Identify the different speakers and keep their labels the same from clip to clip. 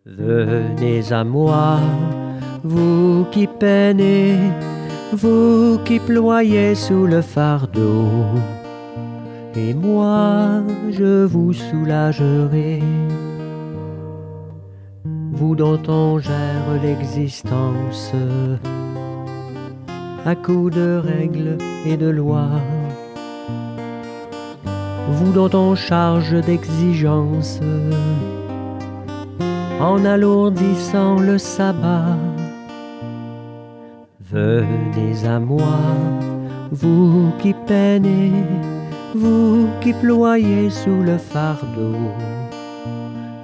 Speaker 1: Venez à moi, vous qui peinez, vous qui ployez sous le fardeau, et moi je vous soulagerai. Vous dont on gère l'existence à coups de règles et de lois, vous dont on charge d'exigences en alourdissant le sabbat. Venez à moi, vous qui peinez, vous qui ployez sous le fardeau,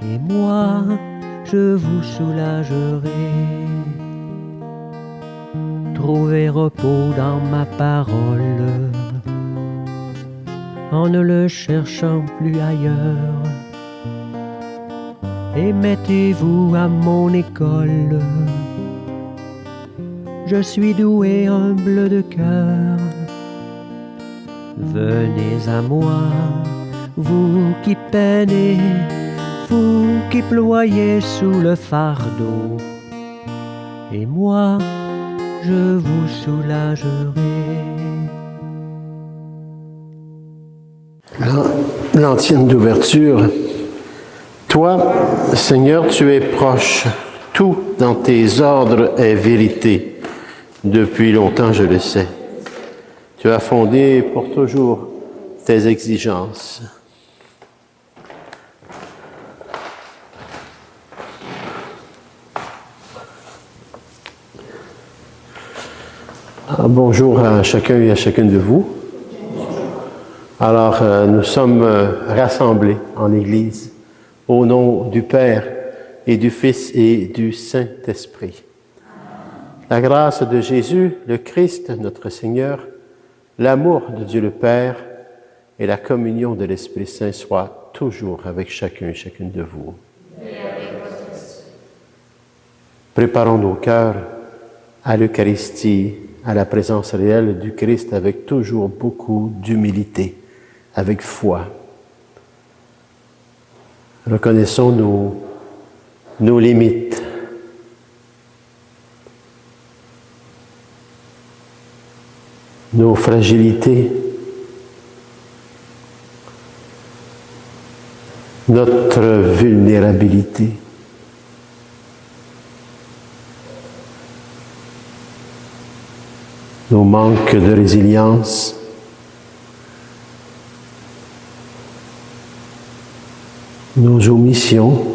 Speaker 1: et moi je vous soulagerai. Trouvez repos dans ma parole, en ne le cherchant plus ailleurs, et mettez-vous à mon école. Je suis doué, humble de cœur. Venez à moi, vous qui peinez, vous qui ployez sous le fardeau, et moi je vous soulagerai.
Speaker 2: L'antienne d'ouverture. Toi, Seigneur, tu es proche. Tout dans tes ordres est vérité. Depuis longtemps, je le sais. Tu as fondé pour toujours tes exigences. Bonjour à chacun et à chacune de vous. Alors, nous sommes rassemblés en Église au nom du Père et du Fils et du Saint-Esprit. La grâce de Jésus, le Christ, notre Seigneur, l'amour de Dieu le Père et la communion de l'Esprit Saint soient toujours avec chacun et chacune de vous. Préparons nos cœurs à l'Eucharistie, à la présence réelle du Christ avec toujours beaucoup d'humilité, avec foi. Reconnaissons nos limites. Nos fragilités, notre vulnérabilité. Nos manques de résilience. Nos omissions.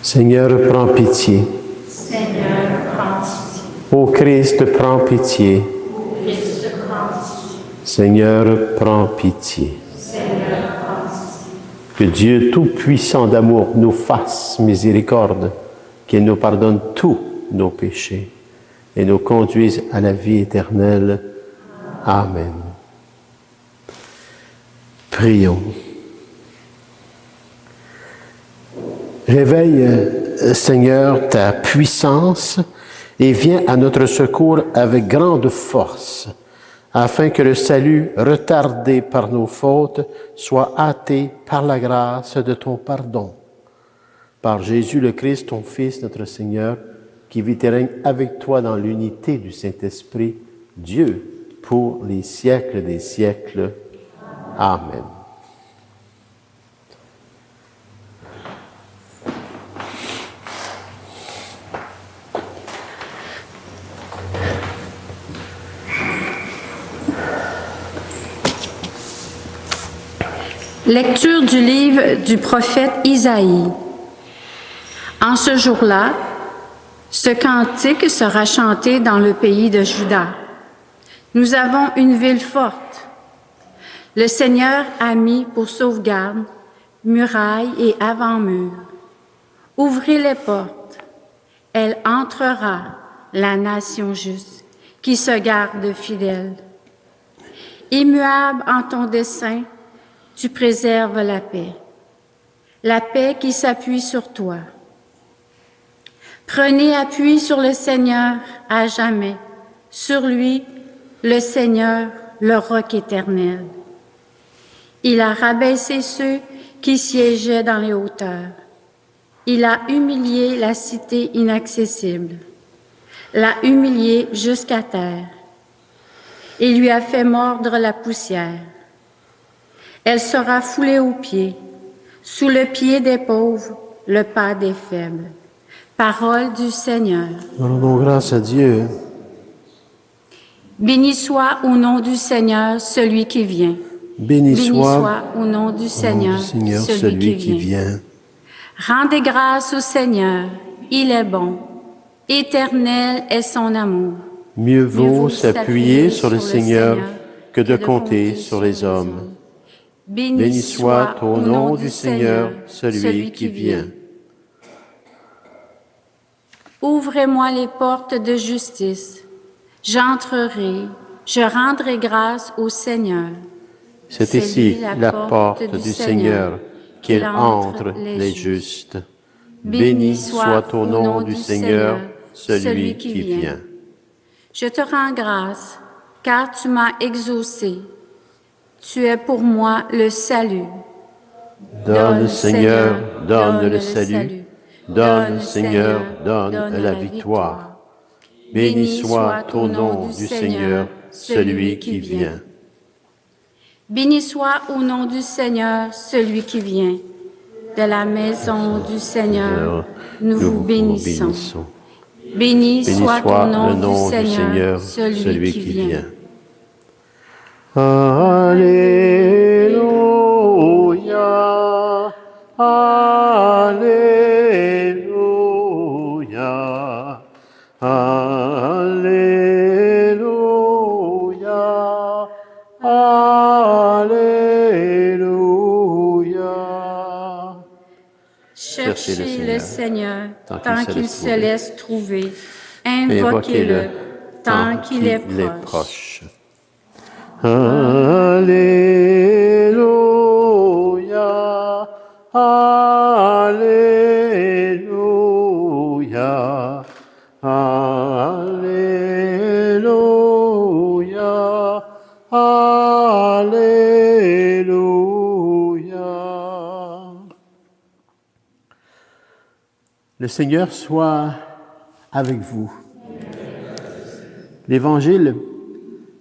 Speaker 2: Seigneur, prends pitié.
Speaker 3: Seigneur, prends pitié.
Speaker 2: Ô Christ, prends pitié.
Speaker 3: Ô Christ, prends pitié.
Speaker 2: Seigneur, prends pitié.
Speaker 3: Seigneur, prends pitié.
Speaker 2: Que Dieu Tout-Puissant d'amour nous fasse miséricorde, qu'il nous pardonne tous nos péchés et nous conduise à la vie éternelle. Amen. Prions. Réveille, Seigneur, ta puissance et viens à notre secours avec grande force, afin que le salut, retardé par nos fautes, soit hâté par la grâce de ton pardon. Par Jésus le Christ, ton Fils, notre Seigneur, qui vit et règne avec toi dans l'unité du Saint-Esprit, Dieu, pour les siècles des siècles. Amen.
Speaker 3: Lecture du livre du prophète Isaïe. En ce jour-là, ce cantique sera chanté dans le pays de Juda. Nous avons une ville forte. Le Seigneur a mis pour sauvegarde murailles et avant-murs. Ouvrez les portes. Elle entrera, la nation juste, qui se garde fidèle. Immuable en ton dessein, tu préserves la paix qui s'appuie sur toi. Prenez appui sur le Seigneur à jamais, sur lui, le Seigneur, le roc éternel. Il a rabaissé ceux qui siégeaient dans les hauteurs. Il a humilié la cité inaccessible, l'a humiliée jusqu'à terre, et lui a fait mordre la poussière. Elle sera foulée aux pieds, sous le pied des pauvres, le pas des faibles. Parole du Seigneur.
Speaker 2: Rendons grâce à Dieu.
Speaker 3: Béni soit au nom du Seigneur celui qui vient.
Speaker 2: Béni
Speaker 3: Béni
Speaker 2: soit
Speaker 3: soit au nom du Seigneur,
Speaker 2: celui qui vient.
Speaker 3: Rendez grâce au Seigneur, il est bon. Éternel est son amour.
Speaker 2: Mieux vaut s'appuyer sur le Seigneur que de compter sur les hommes. Béni soit au nom du Seigneur celui qui vient.
Speaker 3: Ouvrez-moi les portes de justice. J'entrerai, je rendrai grâce au Seigneur.
Speaker 2: C'est ici la porte du Seigneur qu'il entre les justes. Béni soit au nom du Seigneur celui qui vient.
Speaker 3: Je te rends grâce, car tu m'as exaucé. Tu es pour moi le salut.
Speaker 2: Donne, Seigneur, donne le salut. Donne, Seigneur, donne la victoire. Béni soit au nom du Seigneur celui qui vient.
Speaker 3: Béni soit au nom du Seigneur celui qui vient. De la maison du Seigneur, nous vous bénissons. Béni soit au nom du Seigneur celui qui vient.
Speaker 2: Alléluia, Alléluia, Alléluia, Alléluia.
Speaker 3: Cherchez le Seigneur tant qu'il se laisse trouver. Invoquez-le tant qu'il est proche.
Speaker 2: Alléluia, Alléluia, Alléluia, Alléluia. Le Seigneur soit avec vous. L'Évangile,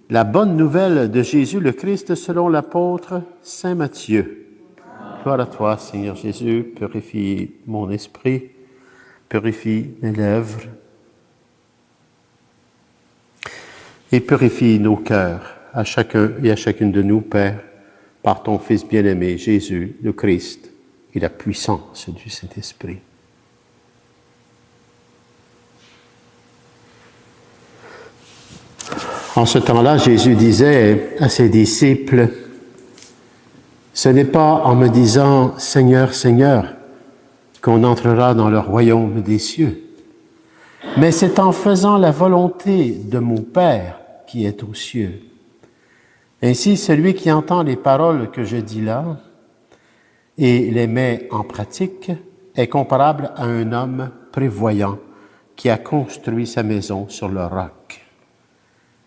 Speaker 2: la bonne nouvelle de Jésus le Christ selon l'apôtre Saint Matthieu. Gloire à toi, Seigneur Jésus, purifie mon esprit, purifie mes lèvres et purifie nos cœurs, à chacun et à chacune de nous, Père, par ton Fils bien-aimé, Jésus le Christ, et la puissance du Saint-Esprit. En ce temps-là, Jésus disait à ses disciples, « Ce n'est pas en me disant « Seigneur, Seigneur » qu'on entrera dans le royaume des cieux, mais c'est en faisant la volonté de mon Père qui est aux cieux. Ainsi, celui qui entend les paroles que je dis là et les met en pratique est comparable à un homme prévoyant qui a construit sa maison sur le roc.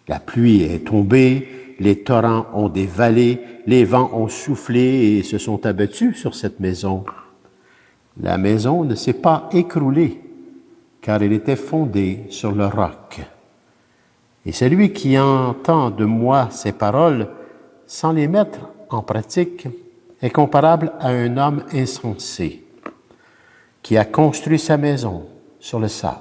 Speaker 2: La pluie est tombée, les torrents ont dévalé, les vents ont soufflé et se sont abattus sur cette maison. La maison ne s'est pas écroulée, car elle était fondée sur le roc. Et celui qui entend de moi ces paroles, sans les mettre en pratique, est comparable à un homme insensé, qui a construit sa maison sur le sable.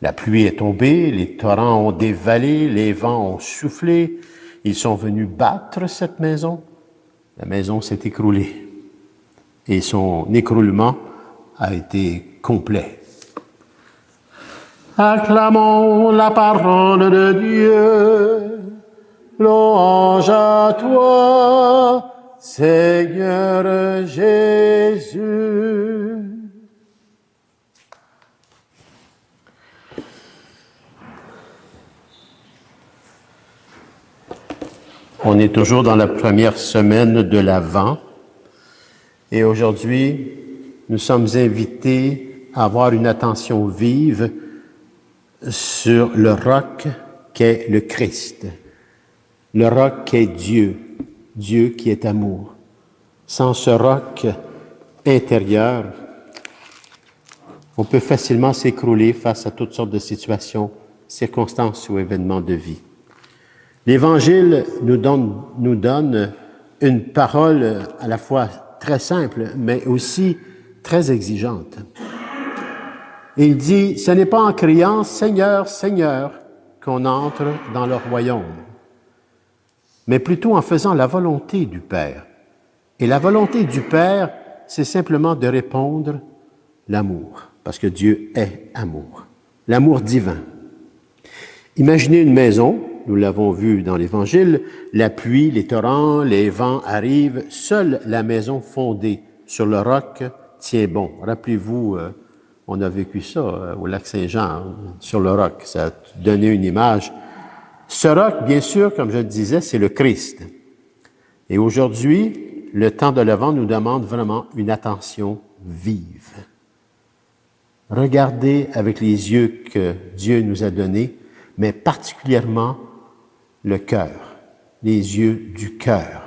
Speaker 2: La pluie est tombée, les torrents ont dévalé, les vents ont soufflé, ils sont venus battre cette maison. La maison s'est écroulée et son écroulement a été complet. Acclamons la parole de Dieu, louange à toi, Seigneur Jésus. On est toujours dans la première semaine de l'Avent et aujourd'hui, nous sommes invités à avoir une attention vive sur le roc qu'est le Christ. Le roc est Dieu, Dieu qui est amour. Sans ce roc intérieur, on peut facilement s'écrouler face à toutes sortes de situations, circonstances ou événements de vie. L'Évangile nous donne une parole à la fois très simple, mais aussi très exigeante. Il dit, ce n'est pas en criant « Seigneur, Seigneur » qu'on entre dans le royaume, mais plutôt en faisant la volonté du Père. Et la volonté du Père, c'est simplement de répondre l'amour, parce que Dieu est amour, l'amour divin. Imaginez une maison, nous l'avons vu dans l'Évangile, la pluie, les torrents, les vents arrivent, seule la maison fondée sur le roc tient bon. Rappelez-vous, on a vécu ça au lac Saint-Jean, sur le roc, ça a donné une image. Ce roc, bien sûr, comme je le disais, c'est le Christ. Et aujourd'hui, le temps de l'Avent nous demande vraiment une attention vive. Regardez avec les yeux que Dieu nous a donnés, mais particulièrement le cœur, les yeux du cœur.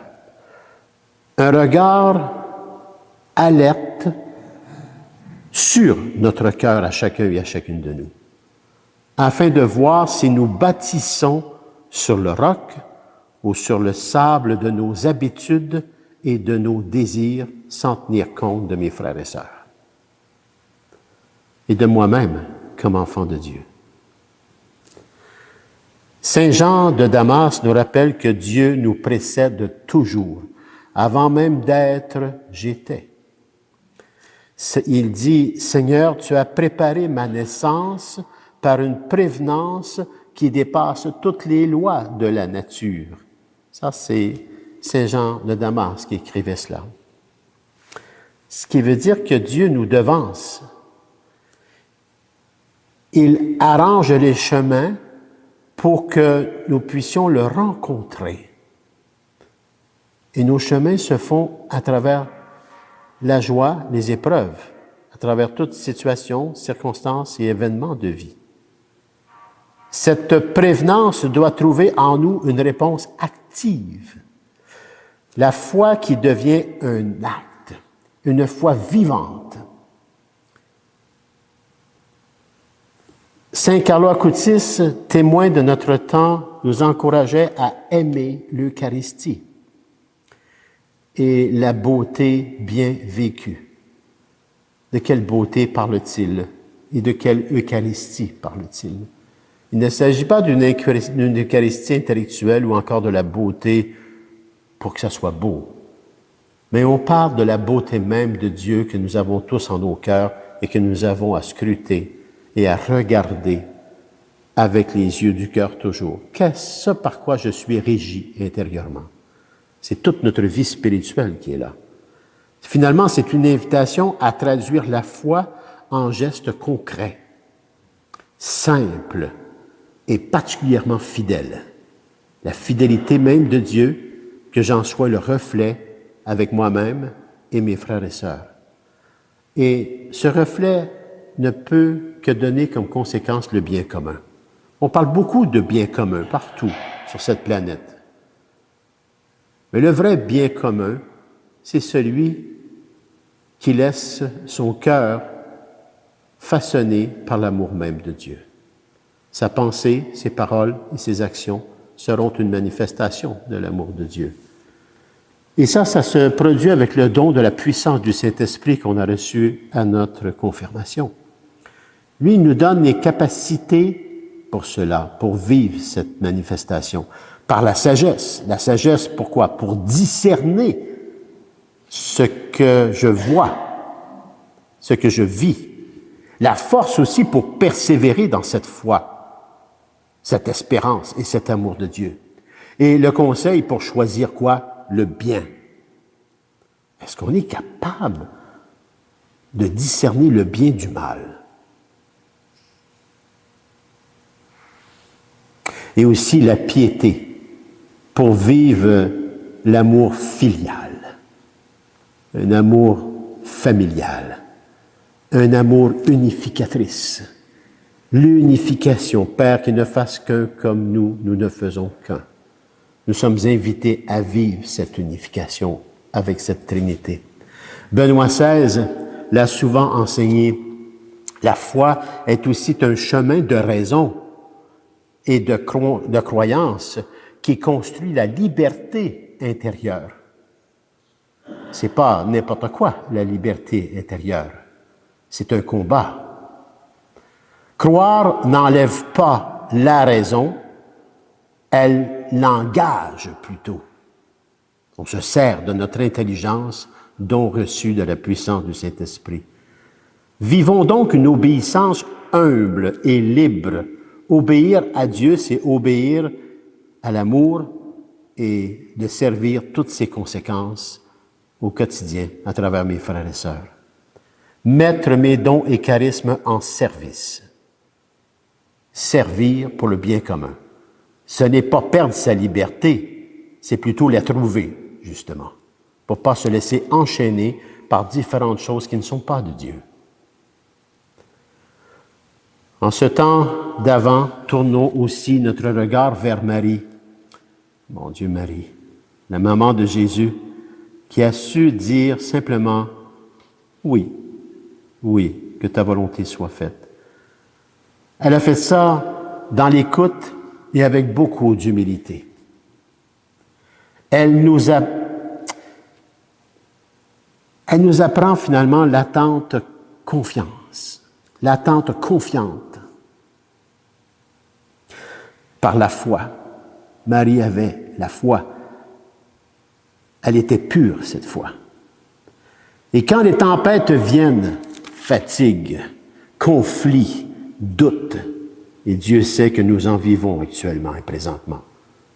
Speaker 2: Un regard alerte sur notre cœur à chacun et à chacune de nous, afin de voir si nous bâtissons sur le roc ou sur le sable de nos habitudes et de nos désirs sans tenir compte de mes frères et sœurs et de moi-même comme enfant de Dieu. Saint Jean de Damas nous rappelle que Dieu nous précède toujours. Avant même d'être, j'étais. Il dit, Seigneur, tu as préparé ma naissance par une prévenance qui dépasse toutes les lois de la nature. Ça, c'est Saint Jean de Damas qui écrivait cela. Ce qui veut dire que Dieu nous devance. Il arrange les chemins pour que nous puissions le rencontrer. Et nos chemins se font à travers la joie, les épreuves, à travers toutes situations, circonstances et événements de vie. Cette prévenance doit trouver en nous une réponse active. La foi qui devient un acte, une foi vivante. Saint Carlo Acutis, témoin de notre temps, nous encourageait à aimer l'Eucharistie et la beauté bien vécue. De quelle beauté parle-t-il et de quelle Eucharistie parle-t-il? Il ne s'agit pas d'une Eucharistie intellectuelle ou encore de la beauté pour que ça soit beau, mais on parle de la beauté même de Dieu que nous avons tous en nos cœurs et que nous avons à scruter et à regarder avec les yeux du cœur toujours. Qu'est-ce par quoi je suis régi intérieurement? C'est toute notre vie spirituelle qui est là. Finalement, c'est une invitation à traduire la foi en gestes concrets, simples et particulièrement fidèles. La fidélité même de Dieu, que j'en sois le reflet avec moi-même et mes frères et sœurs. Et ce reflet ne peut que donner comme conséquence le bien commun. On parle beaucoup de bien commun partout sur cette planète. Mais le vrai bien commun, c'est celui qui laisse son cœur façonné par l'amour même de Dieu. Sa pensée, ses paroles et ses actions seront une manifestation de l'amour de Dieu. Et ça se produit avec le don de la puissance du Saint-Esprit qu'on a reçu à notre confirmation. Lui, il nous donne les capacités pour cela, pour vivre cette manifestation, par la sagesse. La sagesse, pourquoi? Pour discerner ce que je vois, ce que je vis. La force aussi pour persévérer dans cette foi, cette espérance et cet amour de Dieu. Et le conseil pour choisir quoi? Le bien. Est-ce qu'on est capable de discerner le bien du mal? Et aussi la piété pour vivre l'amour filial, un amour familial, un amour unificatrice. L'unification, Père, qui ne fasse qu'un comme nous ne faisons qu'un. Nous sommes invités à vivre cette unification avec cette Trinité. Benoît XVI l'a souvent enseigné. La foi est aussi un chemin de raison et de croyance qui construit la liberté intérieure. C'est pas n'importe quoi, la liberté intérieure. C'est un combat. Croire n'enlève pas la raison, elle l'engage plutôt. On se sert de notre intelligence, don reçu de la puissance du Saint-Esprit. Vivons donc une obéissance humble et libre. Obéir à Dieu, c'est obéir à l'amour et de servir toutes ses conséquences au quotidien à travers mes frères et sœurs. Mettre mes dons et charismes en service. Servir pour le bien commun. Ce n'est pas perdre sa liberté, c'est plutôt la trouver, justement, pour ne pas se laisser enchaîner par différentes choses qui ne sont pas de Dieu. En ce temps d'avant, tournons aussi notre regard vers Marie. Mon Dieu, Marie, la maman de Jésus, qui a su dire simplement « Oui, oui, que ta volonté soit faite ». Elle a fait ça dans l'écoute et avec beaucoup d'humilité. Elle nous apprend finalement l'attente confiance, l'attente confiante. Par la foi. Marie avait la foi. Elle était pure cette foi. Et quand les tempêtes viennent, fatigue, conflit, doute, et Dieu sait que nous en vivons actuellement et présentement.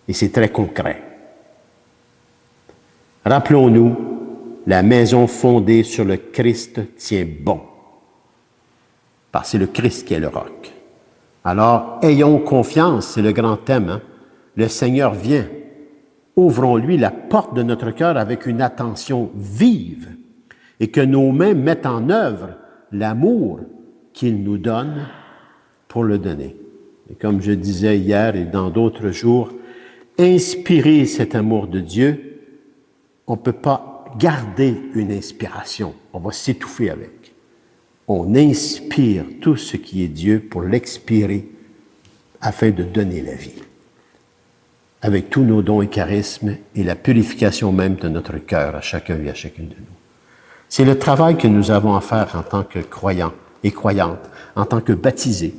Speaker 2: Et c'est très concret. Rappelons-nous, la maison fondée sur le Christ tient bon. Parce que c'est le Christ qui est le roc. Alors, ayons confiance, c'est le grand thème. Hein? Le Seigneur vient. Ouvrons-lui la porte de notre cœur avec une attention vive et que nos mains mettent en œuvre l'amour qu'il nous donne pour le donner. Et comme je disais hier et dans d'autres jours, inspirer cet amour de Dieu, on ne peut pas garder une inspiration. On va s'étouffer avec. On inspire tout ce qui est Dieu pour l'expirer afin de donner la vie. Avec tous nos dons et charismes et la purification même de notre cœur à chacun et à chacune de nous. C'est le travail que nous avons à faire en tant que croyants et croyantes, en tant que baptisés.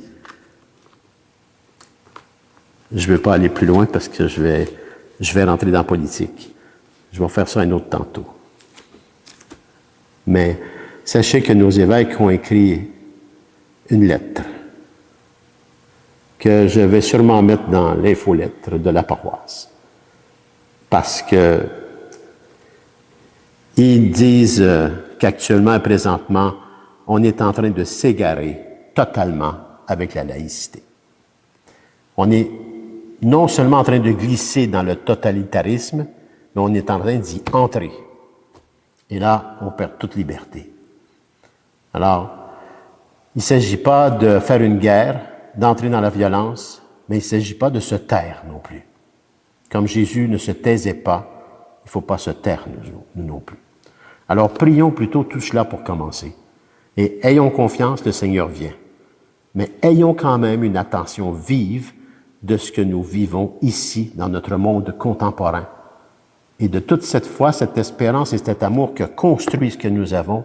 Speaker 2: Je ne vais pas aller plus loin parce que je vais rentrer dans la politique. Je vais faire ça un autre tantôt. Mais sachez que nos évêques ont écrit une lettre que je vais sûrement mettre dans l'infolettre de la paroisse. Parce que ils disent qu'actuellement et présentement, on est en train de s'égarer totalement avec la laïcité. On est non seulement en train de glisser dans le totalitarisme, mais on est en train d'y entrer. Et là, on perd toute liberté. Alors, il ne s'agit pas de faire une guerre, d'entrer dans la violence, mais il ne s'agit pas de se taire non plus. Comme Jésus ne se taisait pas, il ne faut pas se taire nous non plus. Alors, prions plutôt tout cela pour commencer. Et ayons confiance, le Seigneur vient. Mais ayons quand même une attention vive de ce que nous vivons ici, dans notre monde contemporain. Et de toute cette foi, cette espérance et cet amour que construit ce que nous avons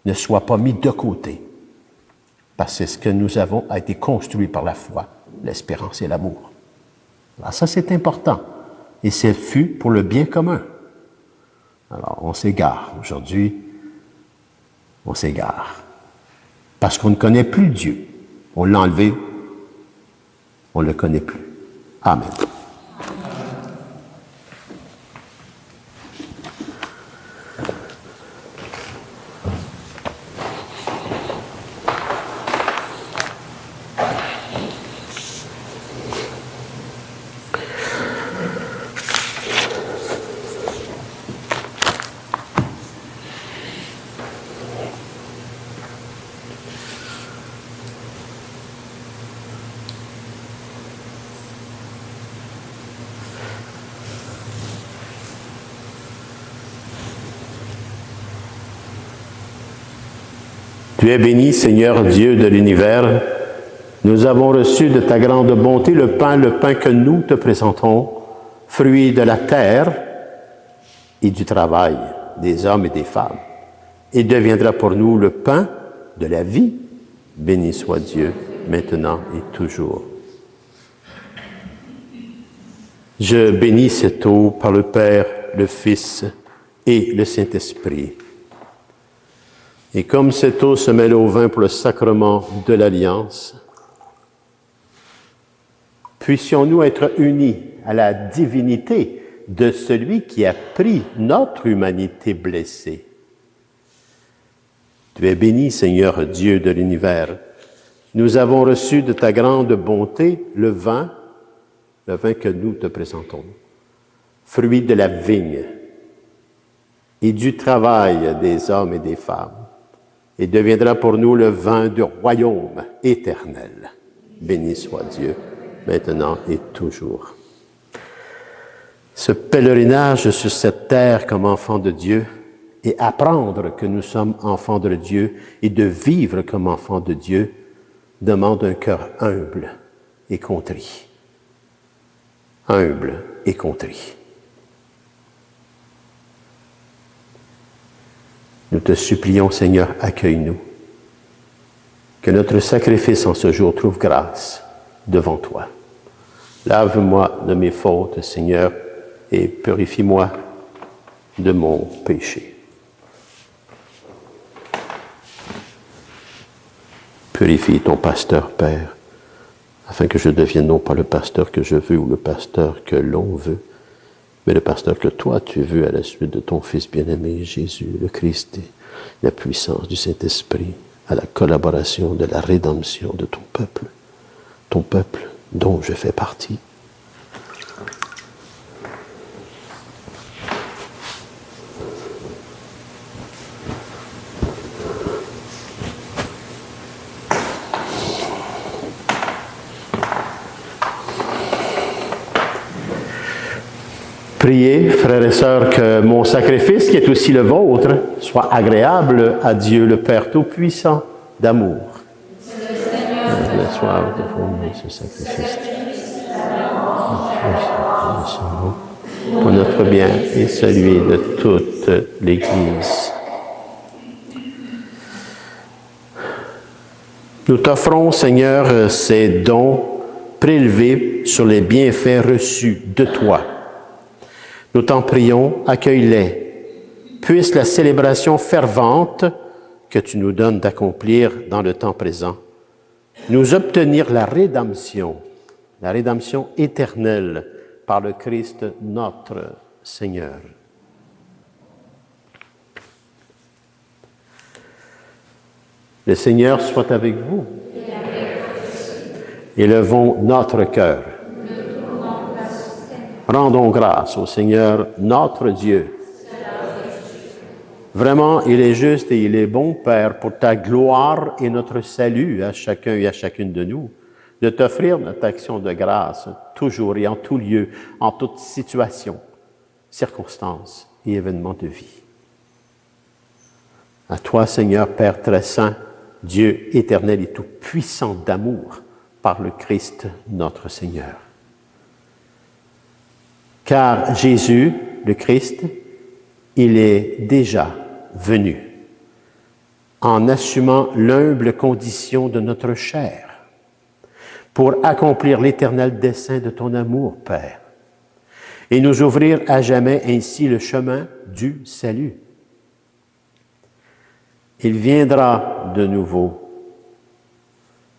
Speaker 2: ne soit pas mis de côté. Parce que ce que nous avons a été construit par la foi, l'espérance et l'amour. Alors ça, c'est important. Et c'est fut pour le bien commun. Alors, on s'égare. Aujourd'hui, on s'égare. Parce qu'on ne connaît plus Dieu. On l'a enlevé. On ne le connaît plus. Amen. Tu es béni, Seigneur Dieu de l'univers. Nous avons reçu de ta grande bonté le pain que nous te présentons, fruit de la terre et du travail des hommes et des femmes. Il deviendra pour nous le pain de la vie. Béni soit Dieu, maintenant et toujours. Je bénis cette eau par le Père, le Fils et le Saint-Esprit. Et comme cette eau se mêle au vin pour le sacrement de l'Alliance, puissions-nous être unis à la divinité de celui qui a pris notre humanité blessée. Tu es béni, Seigneur Dieu de l'univers. Nous avons reçu de ta grande bonté le vin que nous te présentons, fruit de la vigne et du travail des hommes et des femmes, et deviendra pour nous le vin du royaume éternel. Béni soit Dieu, maintenant et toujours. Ce pèlerinage sur cette terre comme enfants de Dieu, et apprendre que nous sommes enfants de Dieu et de vivre comme enfants de Dieu, demande un cœur humble et contrit. Humble et contrit. Nous te supplions, Seigneur, accueille-nous. Que notre sacrifice en ce jour trouve grâce devant toi. Lave-moi de mes fautes, Seigneur, et purifie-moi de mon péché. Purifie ton pasteur, Père, afin que je devienne non pas le pasteur que je veux ou le pasteur que l'on veut, mais le pasteur que toi tu veux à la suite de ton Fils bien-aimé, Jésus, le Christ, et la puissance du Saint-Esprit, à la collaboration de la rédemption de ton peuple dont je fais partie. Priez, frères et sœurs, que mon sacrifice, qui est aussi le vôtre, soit agréable à Dieu, le Père Tout-Puissant, d'amour. Le soir de former ce sacrifice pour notre bien et celui de toute l'Église. Nous t'offrons, Seigneur, ces dons prélevés sur les bienfaits reçus de toi. Nous t'en prions, accueille-les. Puisse la célébration fervente que tu nous donnes d'accomplir dans le temps présent nous obtenir la rédemption éternelle par le Christ notre Seigneur. Le Seigneur soit avec vous. Élevons notre cœur. Rendons grâce au Seigneur notre Dieu. Vraiment, il est juste et il est bon, Père, pour ta gloire et notre salut à chacun et à chacune de nous, de t'offrir notre action de grâce, toujours et en tout lieu, en toute situation, circonstance et événement de vie. À toi, Seigneur, Père très saint, Dieu éternel et tout-puissant d'amour, par le Christ notre Seigneur. Car Jésus, le Christ, il est déjà venu en assumant l'humble condition de notre chair pour accomplir l'éternel dessein de ton amour, Père, et nous ouvrir à jamais ainsi le chemin du salut. Il viendra de nouveau,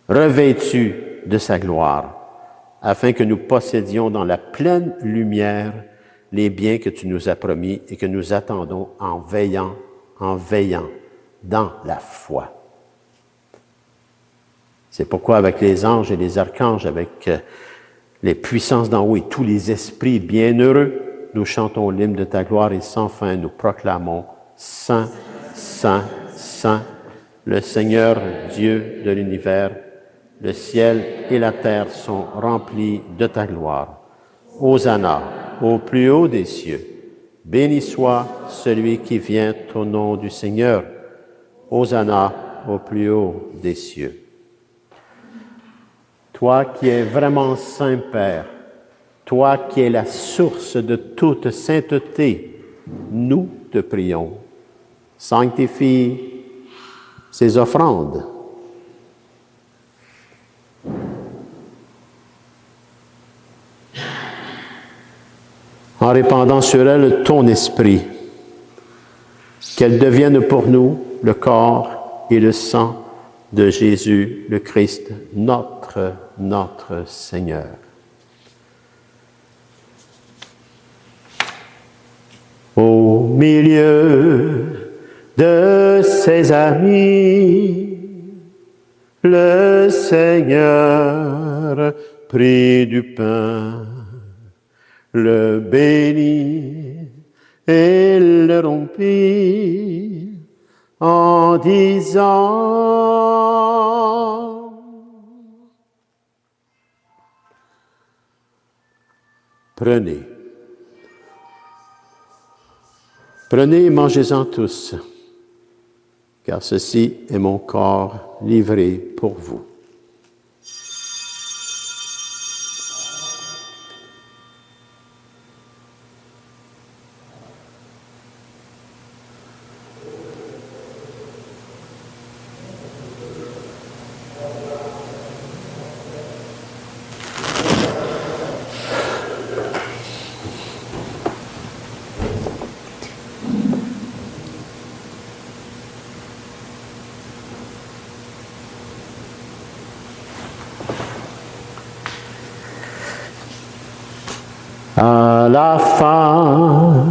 Speaker 2: revêtu de sa gloire, afin que nous possédions dans la pleine lumière les biens que tu nous as promis et que nous attendons en veillant dans la foi. C'est pourquoi avec les anges et les archanges, avec les puissances d'en haut et tous les esprits bienheureux, nous chantons l'hymne de ta gloire et sans fin nous proclamons « Saint, Saint, Saint, le Seigneur Dieu de l'univers, le ciel et la terre sont remplis de ta gloire. Hosanna au plus haut des cieux. Béni soit celui qui vient au nom du Seigneur. Hosanna au plus haut des cieux. Toi qui es vraiment Saint Père, toi qui es la source de toute sainteté, nous te prions. Sanctifie ces offrandes. En répandant sur elles ton esprit, qu'elles deviennent pour nous le corps et le sang de Jésus le Christ, notre Seigneur. Au milieu de ses amis, le Seigneur prit du pain, le bénit et le rompit en disant: Prenez, prenez et mangez-en tous, car ceci est mon corps livré pour vous. À la fin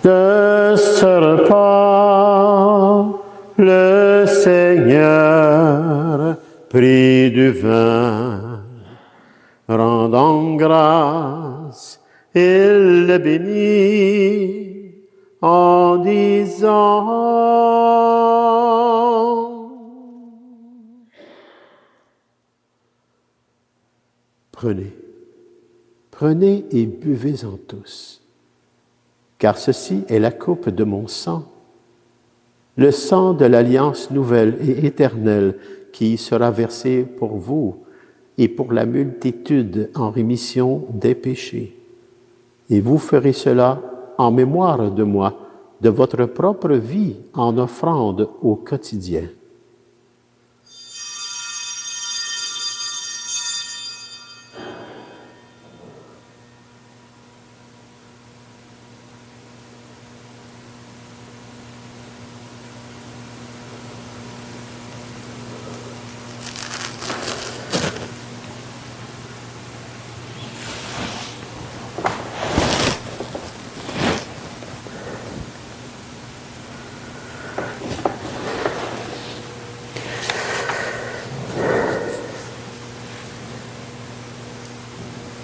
Speaker 2: de ce repas, le Seigneur prit du vin, rendant grâce, il le bénit en disant: Prenez. Prenez et buvez-en tous, car ceci est la coupe de mon sang, le sang de l'alliance nouvelle et éternelle qui sera versé pour vous et pour la multitude en rémission des péchés. Et vous ferez cela en mémoire de moi, de votre propre vie en offrande au quotidien.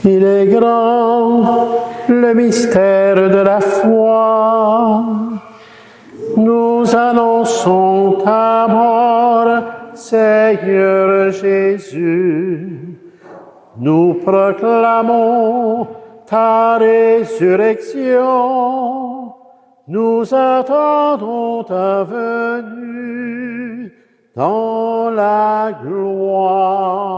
Speaker 2: Il est grand, le mystère de la foi. Nous annonçons ta mort, Seigneur Jésus. Nous proclamons ta résurrection. Nous attendons ta venue dans la gloire.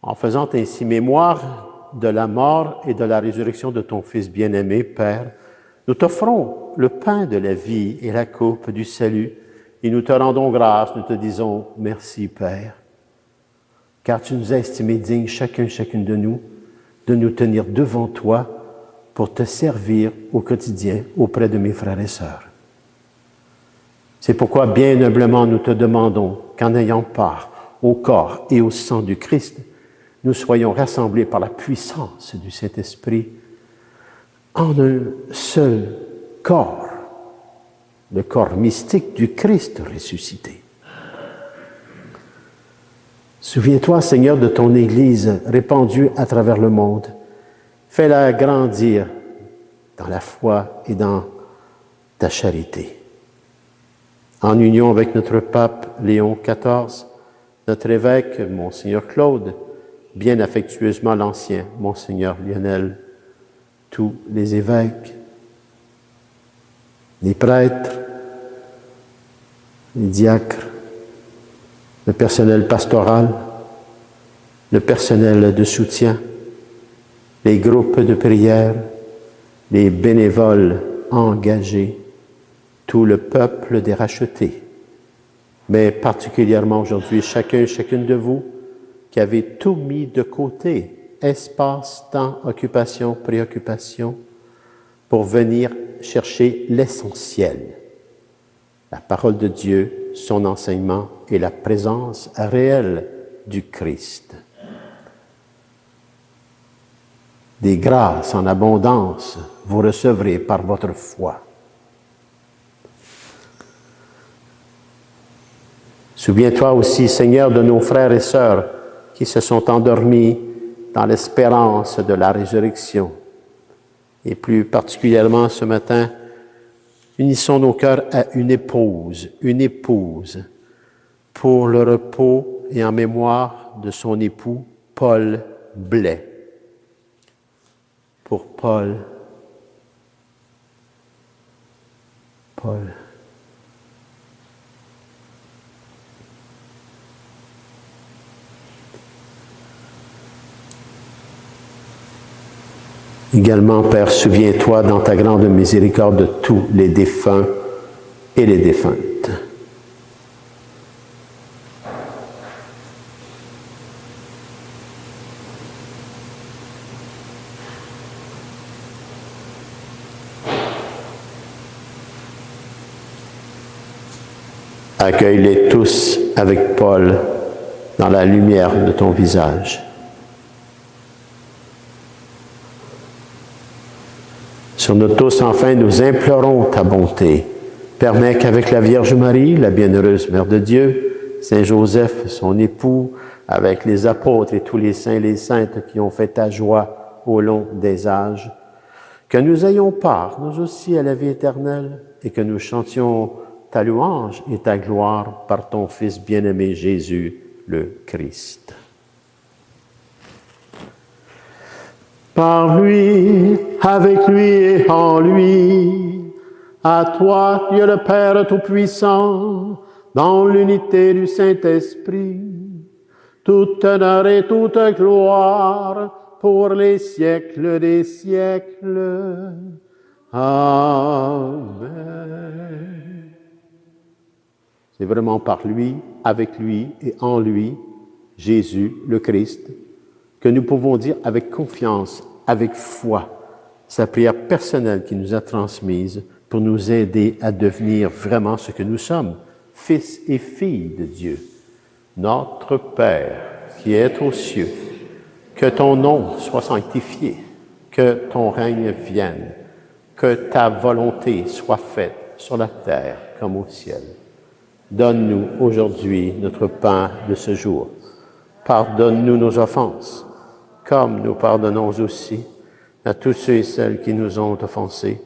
Speaker 2: En faisant ainsi mémoire de la mort et de la résurrection de ton Fils bien-aimé, Père, nous t'offrons le pain de la vie et la coupe du salut, et nous te rendons grâce, nous te disons merci, Père, car tu nous as estimés dignes, chacune de nous tenir devant toi pour te servir au quotidien auprès de mes frères et sœurs. C'est pourquoi, bien humblement, nous te demandons qu'en ayant part au corps et au sang du Christ, nous soyons rassemblés par la puissance du Saint-Esprit en un seul corps, le corps mystique du Christ ressuscité. Souviens-toi, Seigneur, de ton Église répandue à travers le monde. Fais-la grandir dans la foi et dans ta charité. En union avec notre pape Léon XIV, notre évêque, Monseigneur Claude, bien affectueusement l'ancien, Monseigneur Lionel, tous les évêques, les prêtres, les diacres, le personnel pastoral, le personnel de soutien, les groupes de prière, les bénévoles engagés, tout le peuple des rachetés, mais particulièrement aujourd'hui, chacune de vous qui avez tout mis de côté, espace, temps, occupation, préoccupation, pour venir chercher l'essentiel, la parole de Dieu, son enseignement et la présence réelle du Christ. Des grâces en abondance vous recevrez par votre foi. Souviens-toi aussi, Seigneur, de nos frères et sœurs qui se sont endormis dans l'espérance de la résurrection. Et plus particulièrement ce matin, unissons nos cœurs à une épouse, pour le repos et en mémoire de son époux, Paul Blais. Pour Paul. Également, Père, souviens-toi dans ta grande miséricorde de tous les défunts et les défuntes. Accueille-les tous avec Paul dans la lumière de ton visage. Sur nous tous, enfin, nous implorons ta bonté. Permets qu'avec la Vierge Marie, la bienheureuse Mère de Dieu, Saint Joseph, son époux, avec les apôtres et tous les saints et les saintes qui ont fait ta joie au long des âges, que nous ayons part, nous aussi, à la vie éternelle et que nous chantions ta louange et ta gloire par ton Fils bien-aimé Jésus, le Christ. Par lui, avec lui et en lui, à toi, Dieu le Père Tout-Puissant, dans l'unité du Saint-Esprit, tout honneur et toute gloire pour les siècles des siècles. Amen. C'est vraiment par lui, avec lui et en lui, Jésus, le Christ, que nous pouvons dire avec confiance, avec foi, sa prière personnelle qui nous a transmise pour nous aider à devenir vraiment ce que nous sommes, fils et filles de Dieu. Notre Père qui es aux cieux, que ton nom soit sanctifié, que ton règne vienne, que ta volonté soit faite sur la terre comme au ciel. Donne-nous aujourd'hui notre pain de ce jour. Pardonne-nous nos offenses, comme nous pardonnons aussi à tous ceux et celles qui nous ont offensés.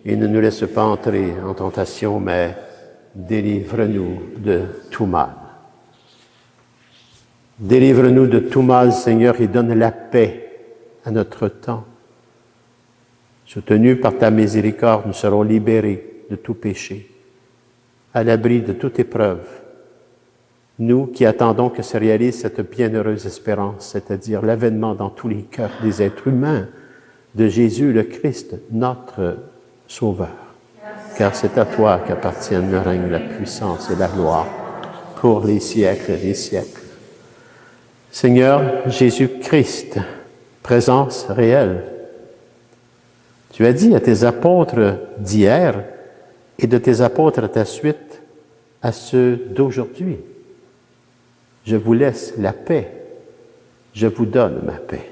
Speaker 2: Et ne nous laisse pas entrer en tentation, mais délivre-nous de tout mal. Délivre-nous de tout mal, Seigneur, et donne la paix à notre temps. Soutenus par ta miséricorde, nous serons libérés de tout péché, à l'abri de toute épreuve. Nous qui attendons que se réalise cette bienheureuse espérance, c'est-à-dire l'avènement dans tous les cœurs des êtres humains de Jésus le Christ, notre Sauveur. Car c'est à toi qu'appartiennent le règne, la puissance et la gloire pour les siècles des siècles. Seigneur Jésus-Christ, présence réelle, tu as dit à tes apôtres d'hier et de tes apôtres à ta suite, à ceux d'aujourd'hui, je vous laisse la paix, je vous donne ma paix.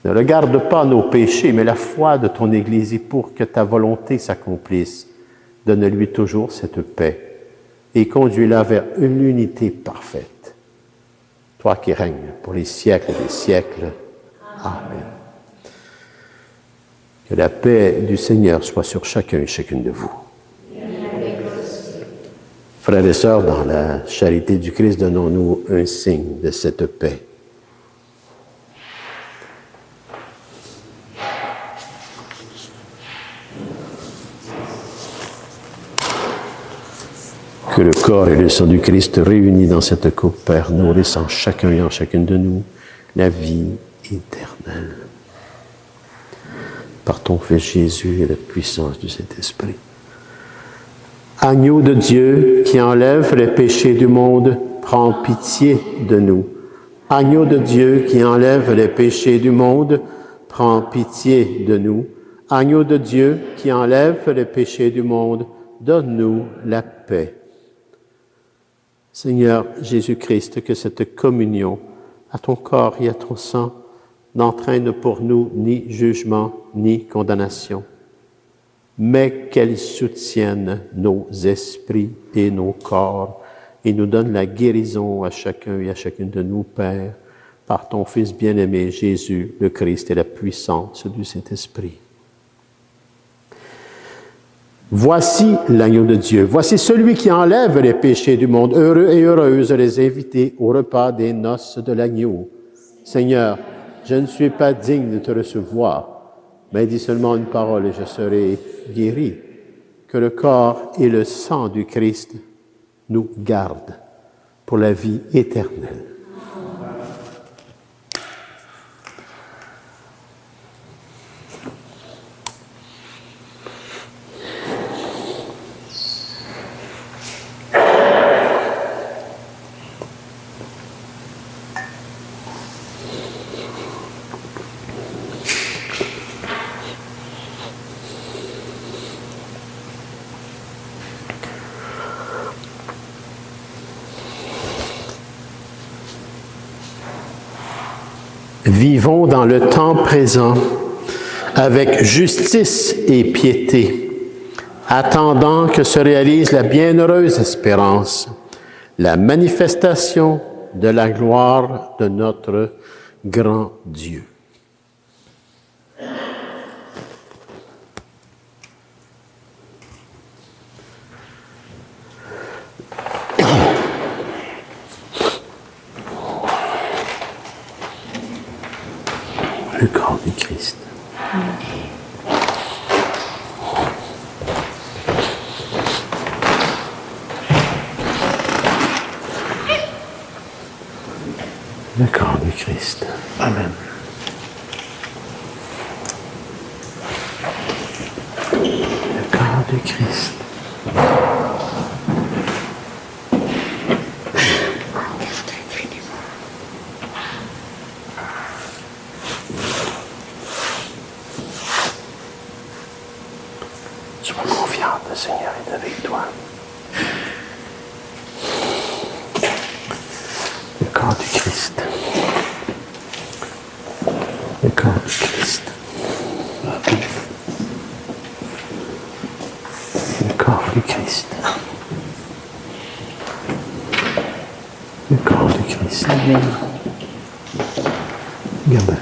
Speaker 2: Ne regarde pas nos péchés, mais la foi de ton Église, et pour que ta volonté s'accomplisse, donne-lui toujours cette paix et conduis-la vers une unité parfaite. Toi qui règnes pour les siècles des siècles. Amen. Que la paix du Seigneur soit sur chacun et chacune de vous. Frères et sœurs, dans la charité du Christ, donnons-nous un signe de cette paix. Que le corps et le sang du Christ réunis dans cette coupe, Père, nourrissent en chacun et en chacune de nous la vie éternelle. Par ton Fils Jésus et la puissance du Saint-Esprit. Agneau de Dieu qui enlève les péchés du monde, prends pitié de nous. Agneau de Dieu qui enlève les péchés du monde, prends pitié de nous. Agneau de Dieu qui enlève les péchés du monde, donne-nous la paix. Seigneur Jésus-Christ, que cette communion à ton corps et à ton sang n'entraîne pour nous ni jugement ni condamnation, mais qu'elle soutienne nos esprits et nos corps et nous donne la guérison à chacun et à chacune de nous, Père, par ton Fils bien-aimé Jésus, le Christ et la puissance du Saint-Esprit. Voici l'agneau de Dieu, voici celui qui enlève les péchés du monde. Heureux et heureuses les invités au repas des noces de l'agneau. Seigneur, je ne suis pas digne de te recevoir, mais dis seulement une parole et je serai guéri. Que le corps et le sang du Christ nous gardent pour la vie éternelle. Vivons dans le temps présent avec justice et piété, attendant que se réalise la bienheureuse espérance, la manifestation de la gloire de notre grand Dieu. Le corps du Christ. Le corps du Christ. Amen. Le corps du Christ. Sois confiante, le Seigneur est avec toi. Le corps du Christ. Le corps du Christ. Le corps du Christ. Le corps du Christ. Amen. Gamin,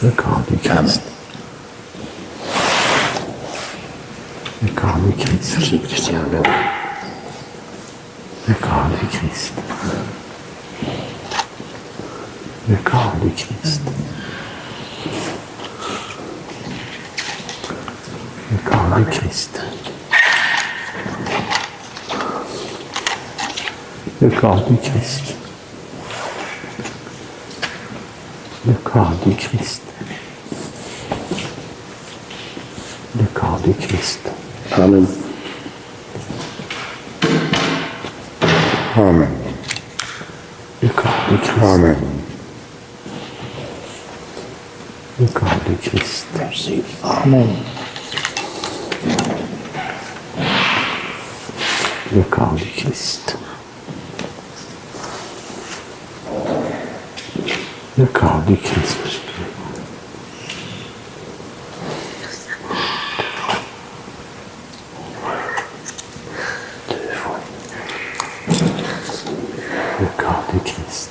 Speaker 2: le corps du Christ. Le corps du Christ. Merci, Christian. Le corps du Christ. Le corps du Christ. Le corps du Christ. Le corps du Christ. Le corps du Christ. Le corps du Christ. Amen. Amen. Le corps du Christ. Amen. Le corps du Christ. Merci. Amen. Le corps du Christ. Le corps du Christ. Le corps du Christ.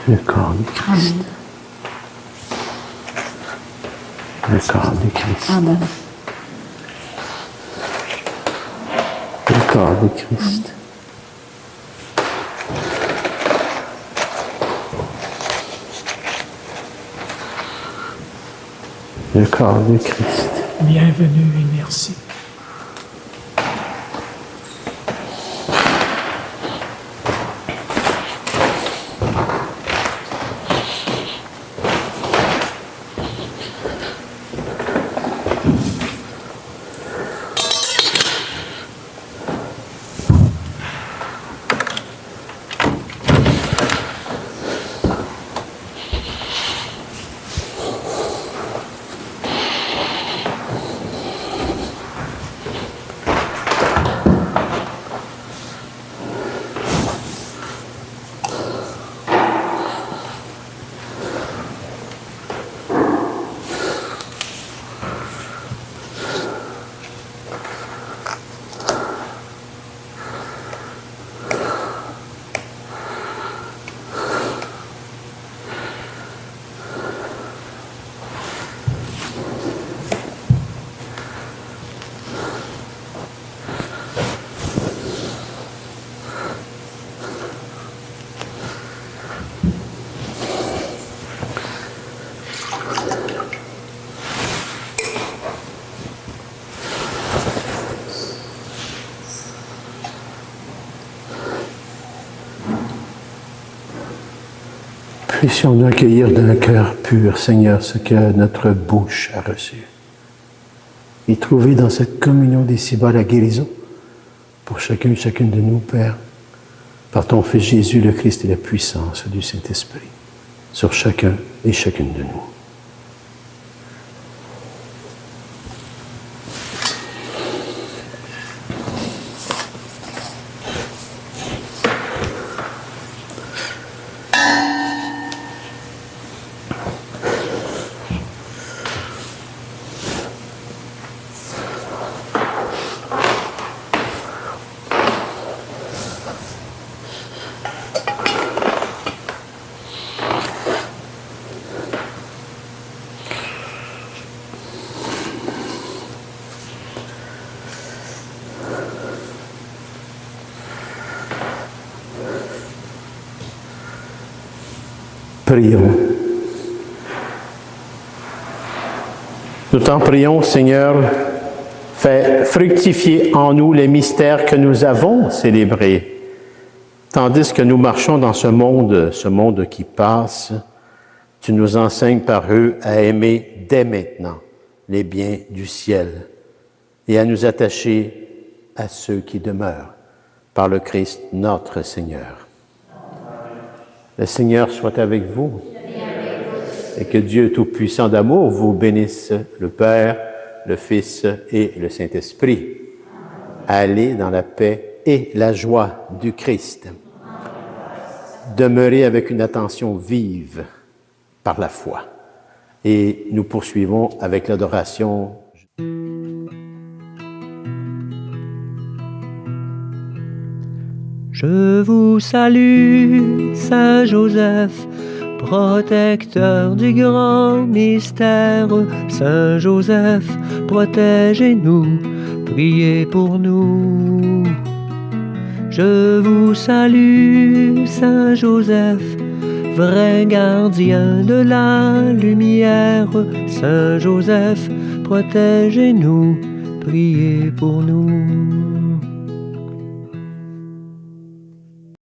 Speaker 2: Le corps du Christ. Le corps du Christ.
Speaker 4: Amen.
Speaker 2: Le corps du Christ. Le corps du Christ.
Speaker 4: Bienvenue et merci.
Speaker 2: Puissions-nous accueillir d'un cœur pur, Seigneur, ce que notre bouche a reçu. Et trouver dans cette communion d'ici-bas la guérison pour chacun et chacune de nous, Père, par ton Fils Jésus, le Christ et la puissance du Saint-Esprit, sur chacun et chacune de nous. Prions. Nous t'en prions, Seigneur, fais fructifier en nous les mystères que nous avons célébrés, tandis que nous marchons dans ce monde qui passe. Tu nous enseignes par eux à aimer dès maintenant les biens du ciel et à nous attacher à ceux qui demeurent par le Christ notre Seigneur. Le Seigneur soit avec vous et que Dieu Tout-Puissant d'amour vous bénisse, le Père, le Fils et le Saint-Esprit. Allez dans la paix et la joie du Christ. Demeurez avec une attention vive par la foi. Et nous poursuivons avec l'adoration.
Speaker 1: Je vous salue, Saint Joseph, protecteur du grand mystère. Saint Joseph, protégez-nous, priez pour nous. Je vous salue, Saint Joseph, vrai gardien de la lumière. Saint Joseph, protégez-nous, priez pour nous.